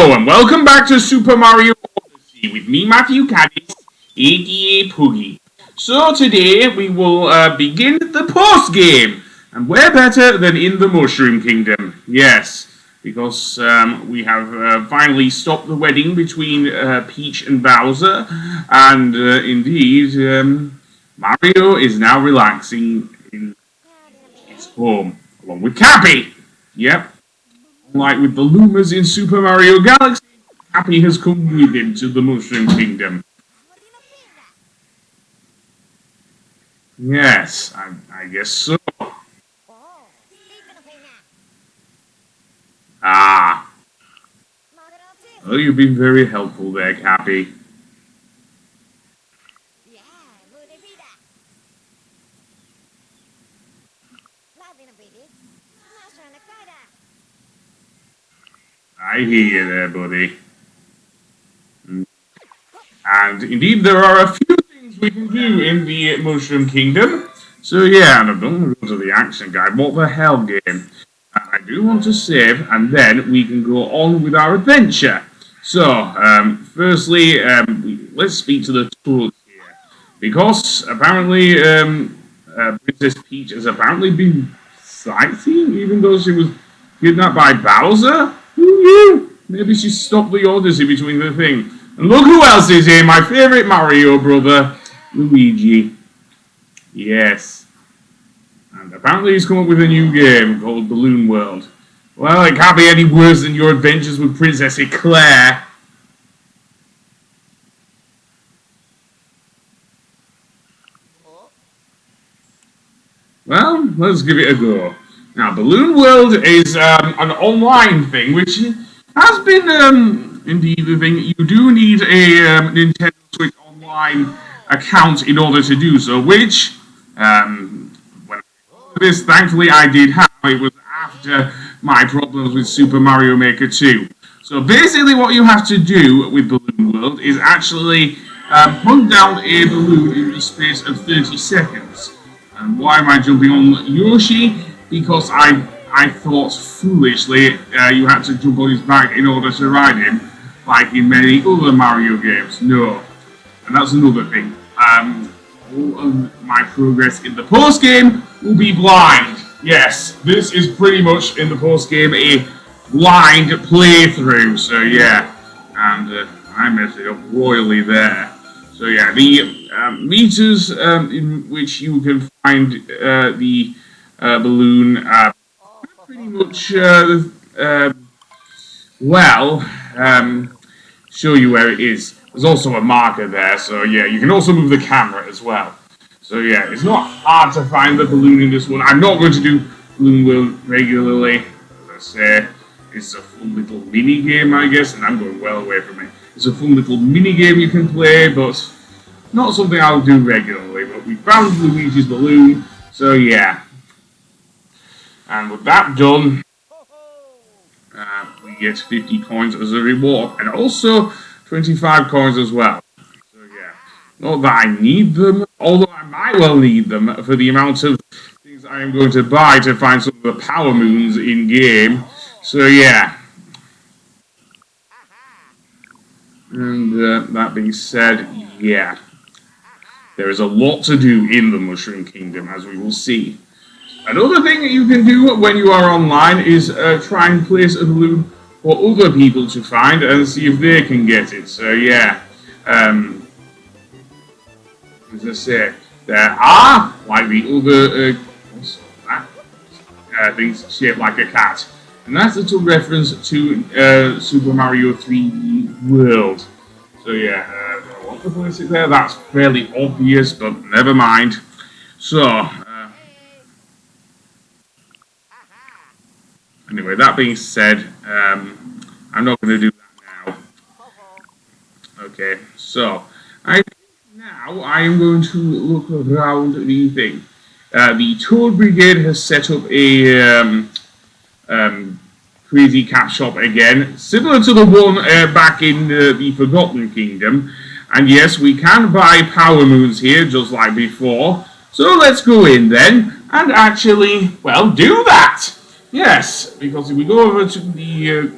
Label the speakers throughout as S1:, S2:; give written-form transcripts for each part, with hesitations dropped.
S1: Hello and welcome back to Super Mario Odyssey with me, Matthew Caddis, aka Poogie. So today we will begin the post game, and where better than in the Mushroom Kingdom? Yes, because we have finally stopped the wedding between Peach and Bowser, and indeed Mario is now relaxing in his home along with Cappy. Yep. Like with the Lumas in Super Mario Galaxy, Happy has come with him to the Mushroom Kingdom. Yes, I guess so. Ah. Well, you've been very helpful there, Cappy. I hear you there, buddy. And indeed, there are a few things we can do in the Mushroom Kingdom. So yeah, and I don't want to go to the action guide. What the hell, game? I do want to save, and then we can go on with our adventure. So, firstly, let's speak to the toad here. Because apparently, Princess Peach has apparently been sightseeing, even though she was kidnapped by Bowser? Who knew? Maybe she stopped the Odyssey between the thing. And look who else is here, my favourite Mario brother, Luigi. Yes. And apparently he's come up with a new game called Balloon World. Well, it can't be any worse than your adventures with Princess Eclair. Well, let's give it a go. Now, Balloon World is an online thing, which has been indeed the thing. You do need a Nintendo Switch Online account in order to do so, which, when this, thankfully, I did have. It was after my problems with Super Mario Maker 2. So basically what you have to do with Balloon World is actually hunt down a balloon in the space of 30 seconds. And why am I jumping on Yoshi? Because I thought foolishly you had to jump on his back in order to ride him, like in many other Mario games. No. And that's another thing. All of my progress in the post-game will be blind. Yes, this is pretty much in the post-game a blind playthrough. So yeah, and I messed it up royally there. So yeah, the meters in which you can find the balloon pretty much show you where it is. There's also a marker there, so yeah, you can also move the camera as well. So yeah, it's not hard to find the balloon in this one. I'm not going to do Balloon World regularly. As I say, it's a fun little mini game, I guess, and I'm going well away from it. It's a fun little mini game you can play, but not something I'll do regularly. But we found Luigi's balloon, so yeah. And with that done, we get 50 coins as a reward, and also 25 coins as well. So yeah, not that I need them, although I might well need them for the amount of things I am going to buy to find some of the power moons in game. So yeah. And that being said, yeah, there is a lot to do in the Mushroom Kingdom, as we will see. Another thing that you can do when you are online is try and place a balloon for other people to find and see if they can get it. So yeah, as I say, there are, like the other things shaped like a cat. And that's a little reference to Super Mario 3D World. So yeah, I want to place it there. That's fairly obvious, but never mind. So, anyway, that being said, I'm not going to do that now. Okay, so now I am going to look around the thing. The Toad Brigade has set up a Crazy Cat shop again, similar to the one back in the Forgotten Kingdom. And yes, we can buy power moons here, just like before. So let's go in then and actually, well, do that. Yes, because if we go over to the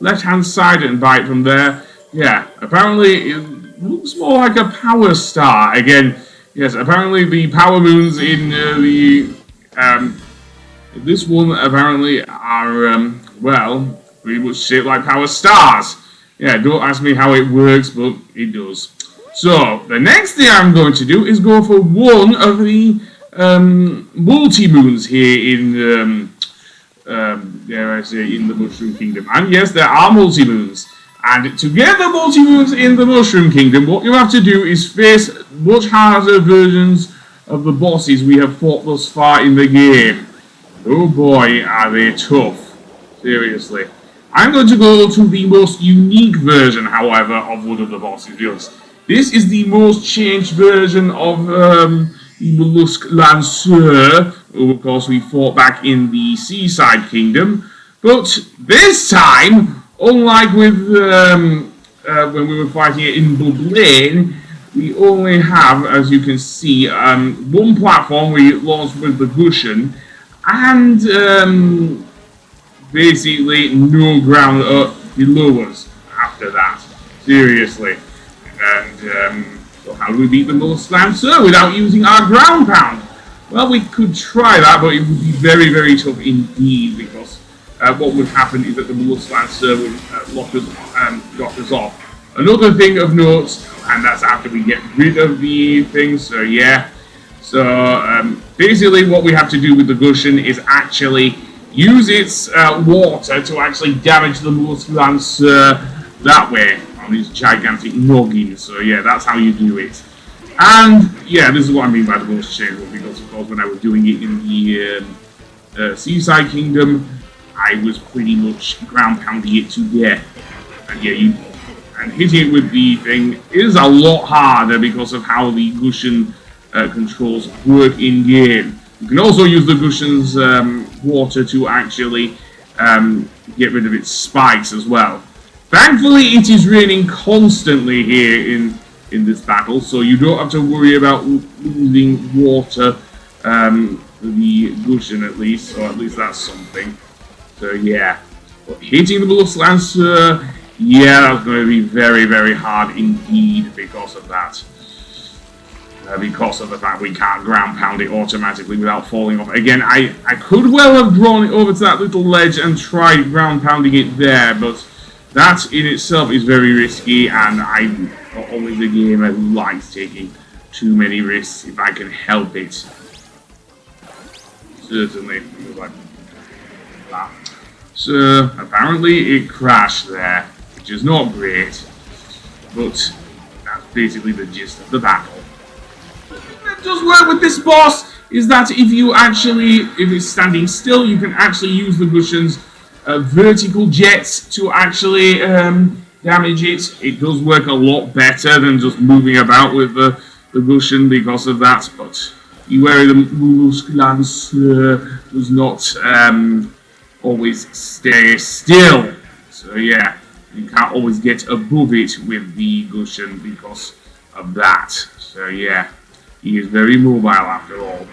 S1: left-hand side and bite from there. Yeah, apparently it looks more like a power star. Again, yes, apparently the power moons in this one apparently are, well, pretty much shaped like power stars. Yeah, don't ask me how it works, but it does. So, the next thing I'm going to do is go for one of the multi-moons here in, dare I say, in the Mushroom Kingdom. And yes, there are multi-moons. And to get the multi-moons in the Mushroom Kingdom, what you have to do is face much harder versions of the bosses we have fought thus far in the game. Oh boy, are they tough. Seriously. I'm going to go to the most unique version, however, of one of the bosses, because this is the most changed version of the Mollusk Lanceur, who of course we fought back in the Seaside Kingdom. But this time, unlike with when we were fighting it in Blood Lane, we only have, as you can see, one platform we launched with the Gushen, and basically no ground below us after that. Seriously. And so how do we beat the Mollusk Lancer without using our ground pound? Well, we could try that, but it would be very, very tough indeed, because what would happen is that the Mollusk Lancer would lock us off. Another thing of note, and that's after we get rid of the things, so yeah. So basically what we have to do with the Gushen is actually use its water to actually damage the Mollusk Lancer that way on his gigantic noggin. So yeah, that's how you do it. And yeah, this is what I mean by the most changeable, because of course when I was doing it in the Seaside Kingdom, I was pretty much ground pounding it to death. And yeah, and hitting it with the thing is a lot harder because of how the Gushen controls work in game. You can also use the Gushen's water to actually get rid of its spikes as well. Thankfully, it is raining constantly here in this battle, so you don't have to worry about losing water the Gushen at least, or at least that's something. So yeah, but hitting the Mollusk Lancer, yeah, that's going to be very, very hard indeed because of that. Because of the fact we can't ground pound it automatically without falling off. Again, I could well have drawn it over to that little ledge and tried ground pounding it there, but that in itself is very risky, and I'm not always a gamer who likes taking too many risks if I can help it. Certainly. Like that. So, apparently it crashed there, which is not great, but that's basically the gist of the battle. What does work with this boss is that if it's standing still, you can actually use the Gushen's vertical jets to actually damage it. It does work a lot better than just moving about with the Gushen because of that, but beware, the Mollusk Lancer does not always stay still. So yeah, you can't always get above it with the Gushen because of that. So yeah, he is very mobile after all.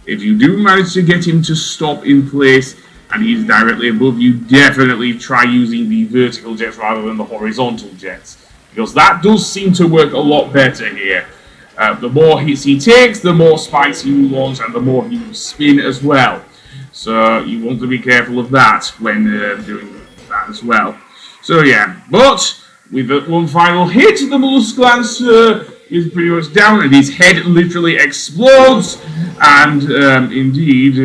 S1: If you do manage to get him to stop in place and he's directly above you, definitely try using the vertical jets rather than the horizontal jets, because that does seem to work a lot better here. The more hits he takes, the more spikes you launch, and the more you spin as well. So you want to be careful of that when doing that as well. So yeah, but with one final hit, the Mollusk Lancer is pretty much down, and his head literally explodes. And indeed,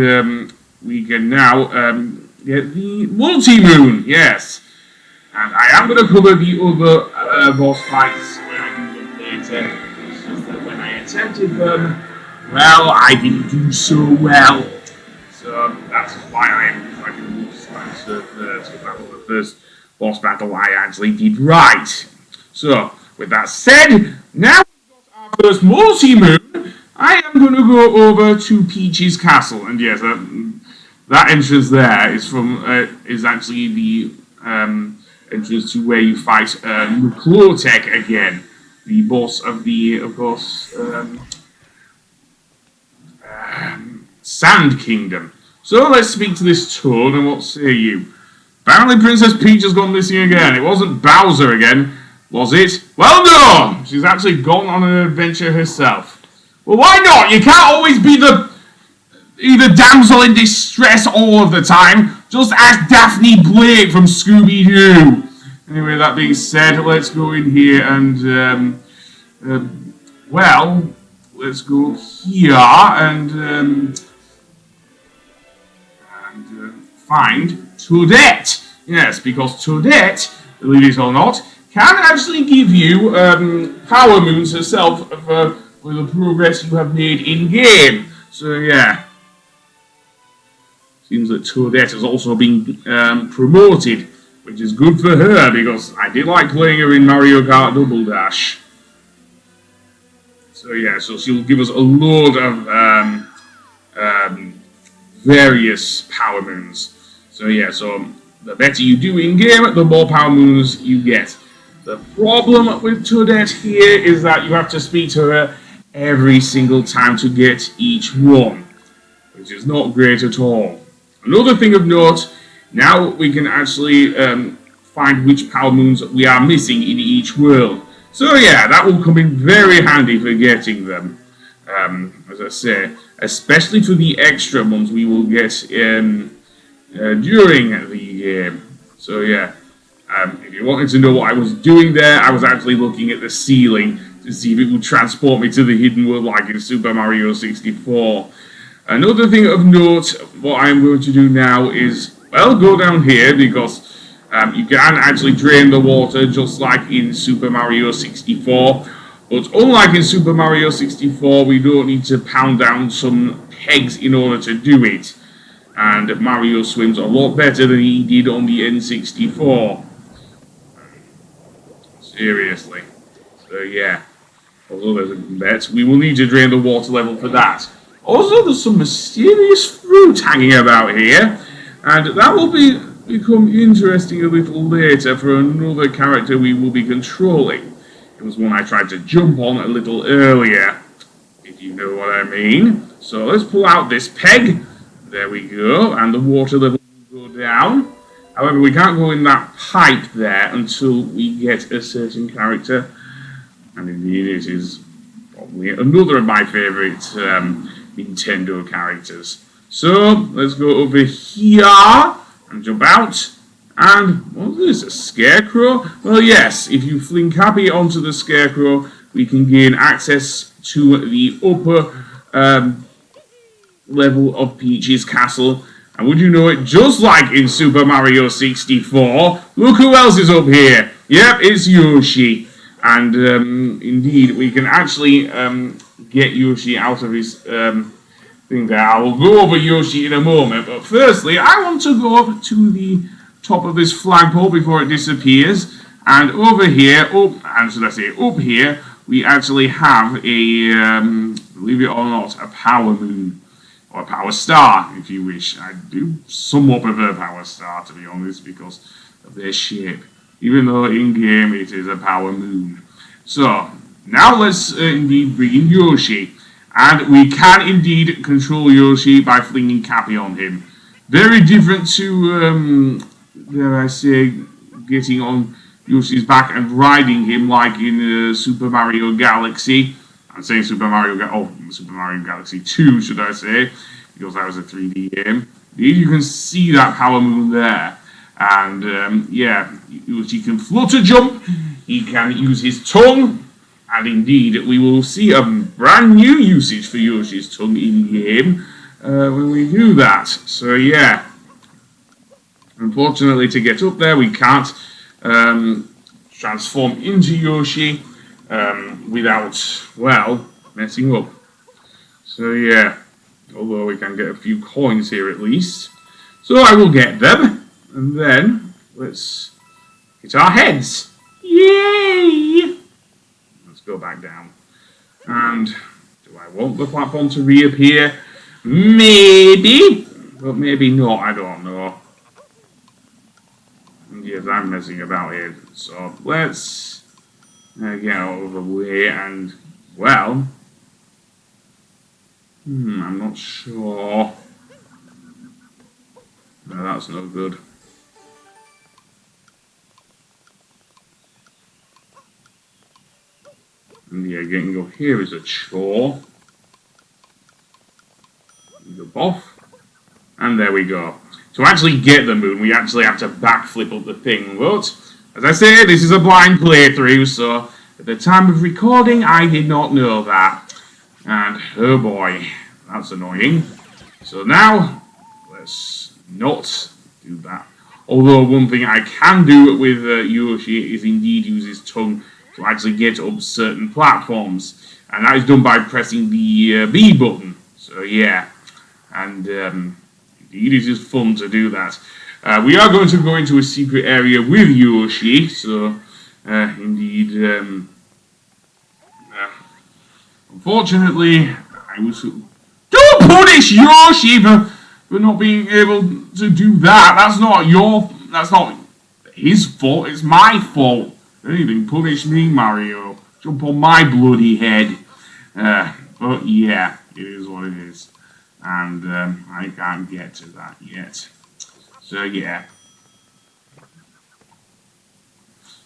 S1: we can now get the multi-moon, yes. And I am going to cover the other boss fights when I do them later. It's just that when I attempted them, well, I didn't do so well. So that's why I am trying to lose Lancer first, because that was the first boss battle I actually did right. So, with that said, now we've got our first multi-moon, I am going to go over to Peach's Castle. And yes, that entrance there is actually the entrance to where you fight Nucleotech again, the boss of the, of course, Sand Kingdom. So let's speak to this toad, and what say you? Apparently Princess Peach has gone missing again. It wasn't Bowser again, was it? Well, no! She's actually gone on an adventure herself. Well, why not? You can't always be the damsel in distress all of the time. Just ask Daphne Blake from Scooby-Doo. Anyway, that being said, let's go in here and, well, let's go here and find Toadette. Yes, because Toadette, believe it or not, can actually give you power moons herself for the progress you have made in game. So yeah, seems that Toadette has also been promoted, which is good for her because I did like playing her in Mario Kart Double Dash. So yeah, so she'll give us a load of various power moons. So yeah, so the better you do in game, the more power moons you get. The problem with Toadette here is that you have to speak to her every single time to get each one, which is not great at all. Another thing of note, now we can actually find which power moons we are missing in each world. So yeah, that will come in very handy for getting them. As I say, especially for the extra ones we will get during the game. So yeah, if you wanted to know what I was doing there, I was actually looking at the ceiling to see if it would transport me to the hidden world like in Super Mario 64. Another thing of note, what I'm going to do now is, well, go down here because you can actually drain the water just like in Super Mario 64. But unlike in Super Mario 64, we don't need to pound down some pegs in order to do it. And Mario swims a lot better than he did on the N64. Seriously. So yeah. Although there's a bet, we will need to drain the water level for that. Also, there's some mysterious fruit hanging about here. And that will become interesting a little later for another character we will be controlling. It was one I tried to jump on a little earlier, if you know what I mean. So let's pull out this peg. There we go, and the water level will go down. However, we can't go in that pipe there until we get a certain character. And indeed, it is probably another of my favourite Nintendo characters. So, let's go over here and jump out. And, what is this, a scarecrow? Well, yes, if you fling Cappy onto the scarecrow, we can gain access to the upper level of Peach's castle. And would you know it, just like in Super Mario 64, look who else is up here. Yep, it's Yoshi. And indeed, we can actually get Yoshi out of his thing there. I will go over Yoshi in a moment, but firstly, I want to go up to the top of this flagpole before it disappears. And over here, up here, we actually have a, believe it or not, a power moon. Or a power star, if you wish. I do somewhat prefer power star, to be honest, because of their shape. Even though in-game it is a power moon. So, now let's indeed bring in Yoshi. And we can indeed control Yoshi by flinging Cappy on him. Very different to, dare I say, getting on Yoshi's back and riding him like in Super Mario Galaxy. I'm saying Super Mario Galaxy 2, should I say, because that was a 3D game. Indeed, you can see that power moon there. And, yeah, Yoshi can flutter jump, he can use his tongue, and indeed, we will see a brand new usage for Yoshi's tongue in-game when we do that. So, yeah. Unfortunately, to get up there, we can't transform into Yoshi without, well, messing up. So, yeah. Although we can get a few coins here at least. So I will get them. And then, let's hit our heads. Yay! Let's go back down. And, do I want the platform to reappear? Maybe. But maybe not, I don't know. And yes, I'm messing about here. So, let's get out of the way and, well, I'm not sure. No, that's no good. And yeah, getting up here is a chore. Jump off. And there we go. To actually get the moon, we actually have to backflip up the thing. But, as I say, this is a blind playthrough, so at the time of recording, I did not know that. And, oh boy, that's annoying. So now, let's not do that. Although one thing I can do with Yoshi is indeed use his tongue to actually get up certain platforms. And that is done by pressing the B button. So yeah, and indeed it is fun to do that. We are going to go into a secret area with Yoshi, so indeed, unfortunately, I was... Don't punish Yoshi for not being able to do that. That's not his fault. It's my fault. If anything, punish me, Mario. Jump on my bloody head. But yeah, it is what it is. And I can't get to that yet. So yeah.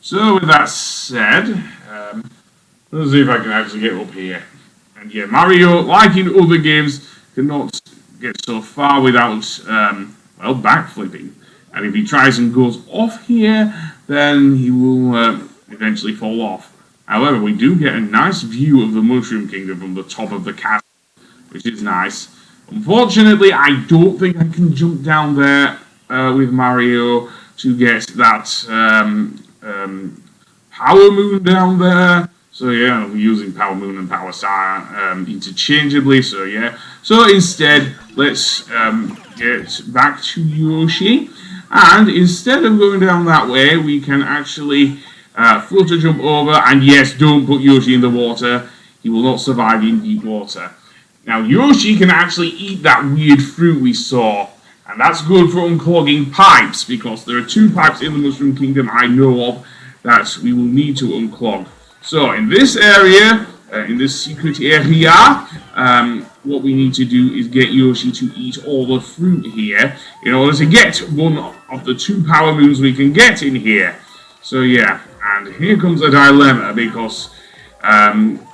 S1: So with that said, let's see if I can actually get up here. And yeah, Mario, like in other games, cannot get so far without, well, backflipping. And if he tries and goes off here, then he will eventually fall off. However, we do get a nice view of the Mushroom Kingdom from the top of the castle, which is nice. Unfortunately, I don't think I can jump down there with Mario to get that Power Moon down there. So yeah, we're using Power Moon and Power Star interchangeably, so yeah. So instead, let's get back to Yoshi. And instead of going down that way, we can actually flutter jump over. And yes, don't put Yoshi in the water. He will not survive in deep water. Now, Yoshi can actually eat that weird fruit we saw. And that's good for unclogging pipes, because there are 2 pipes in the Mushroom Kingdom I know of that we will need to unclog. So, in this area, in this secret area, what we need to do is get Yoshi to eat all the fruit here in order to get one of the 2 power moons we can get in here. So, yeah, and here comes a dilemma, because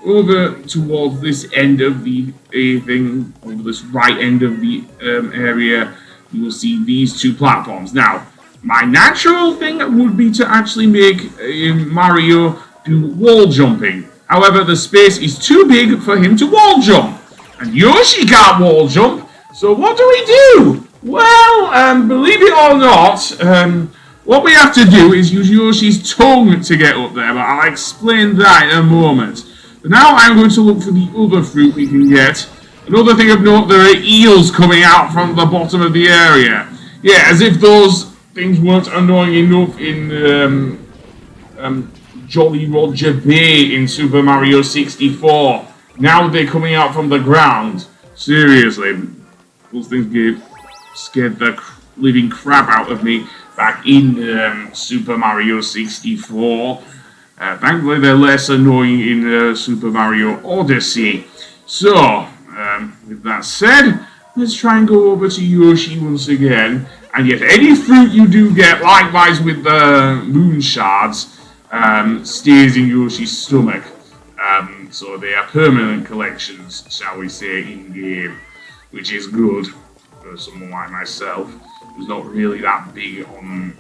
S1: over towards this end of the thing, over this right end of the area, you will see these 2 platforms. Now, my natural thing would be to actually make Mario do wall jumping. However, the space is too big for him to wall jump. And Yoshi can't wall jump. So what do we do? Well, believe it or not, what we have to do is use Yoshi's tongue to get up there. But I'll explain that in a moment. But now I'm going to look for the other fruit we can get. Another thing of note, there are eels coming out from the bottom of the area. Yeah, as if those things weren't annoying enough in Jolly Roger Bay in Super Mario 64. Now they're coming out from the ground. Seriously, those things scared the living crap out of me back in Super Mario 64. Thankfully, they're less annoying in Super Mario Odyssey. So, with that said, let's try and go over to Yoshi once again. And yet, any fruit you do get, likewise with the moon shards, stays in Yoshi's stomach. So they are permanent collections, shall we say, in game, which is good for someone like myself who's not really that big on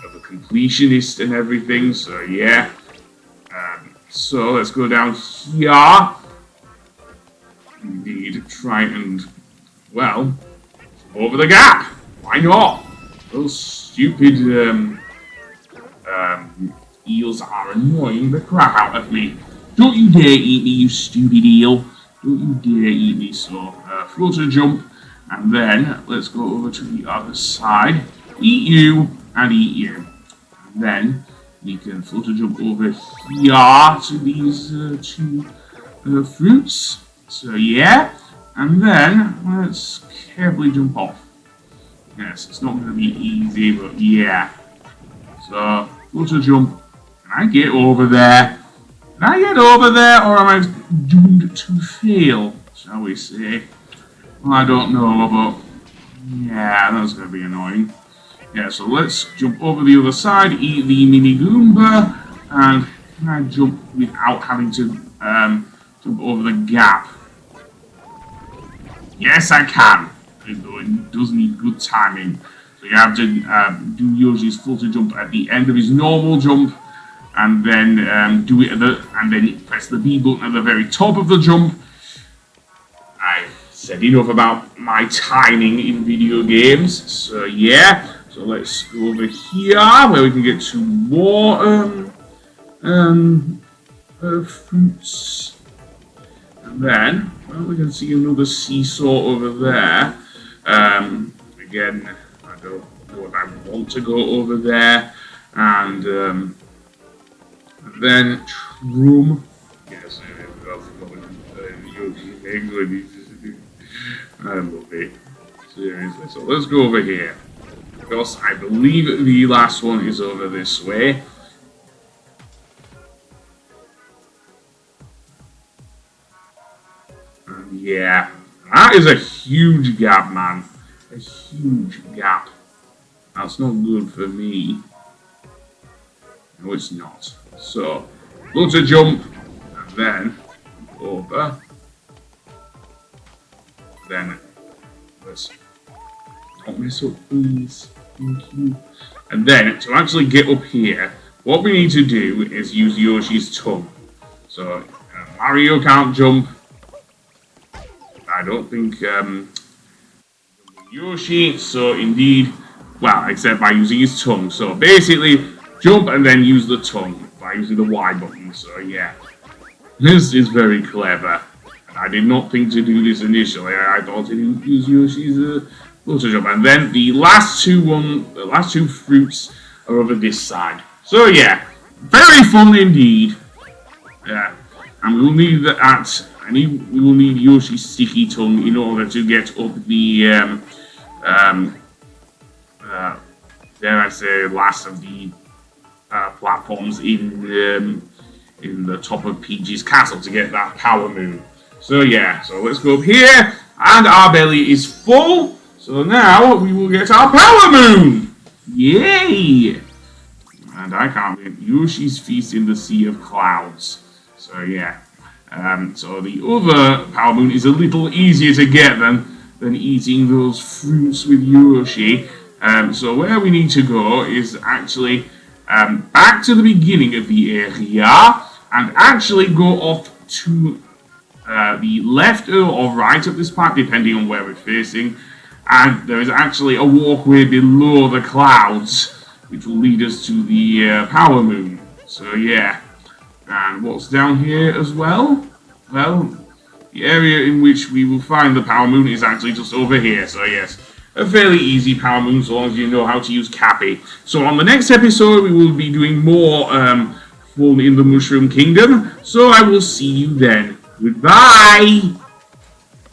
S1: of a completionist and everything. So yeah. So let's go down here. Indeed, try and, well, over the gap. Why not? Those stupid eels are annoying the crap out of me. Don't you dare eat me, you stupid eel. Don't you dare eat me. So, flutter jump, and then let's go over to the other side. Eat you, and eat you. And then we can flutter jump over here to these 2 fruits. So, yeah. And then let's carefully jump off. Yes, it's not going to be easy, but yeah. So, flutter jump. Can I get over there? Can I get over there, or am I doomed to fail, shall we say? Well, I don't know, but yeah, that's going to be annoying. Yeah, so let's jump over the other side, eat the mini Goomba, and Can I jump without having to jump over the gap? Yes, I can. Though it does need good timing. So you have to do Yoshi's flutter jump at the end of his normal jump, and then do it and then press the B button at the very top of the jump. I've said enough about my timing in video games. So yeah. So let's go over here where we can get some more fruits. And then, well, we can see another seesaw over there. Again, I don't know if I want to go over there. And then Trum. Yes, I love it. Seriously. So let's go over here. Because I believe the last one is over this way. And yeah, that is a huge gap, man. A huge gap. That's not good for me. No, it's not. So, go to jump, and then over. Then let's not mess up, please. Thank you. And then, to actually get up here, what we need to do is use Yoshi's tongue. So, Mario can't jump. I don't think Yoshi, so indeed, well, except by using his tongue. So, basically, jump and then use the tongue by using the Y button. So, yeah. This is very clever. I did not think to do this initially. I thought to use Yoshi's flutter jump, and then the last two fruits are over this side. So yeah, very fun indeed. Yeah, and we will need that. We will need Yoshi's sticky tongue in order to get up the dare I say, last of the platforms in the top of Peach's castle to get that power moon. So yeah, so let's go up here, and our belly is full. So now we will get our power moon. Yay! And I can't get Yoshi's feast in the sea of clouds. So yeah, so the other power moon is a little easier to get than eating those fruits with Yoshi. So where we need to go is actually back to the beginning of the area and actually go off to the left or right of this part, depending on where we're facing. And there is actually a walkway below the clouds, which will lead us to the power moon. So yeah. And what's down here as well? Well, the area in which we will find the power moon is actually just over here. So yes, a fairly easy power moon so long as you know how to use Cappy. So on the next episode, we will be doing more fun in the Mushroom Kingdom. So I will see you then. Goodbye!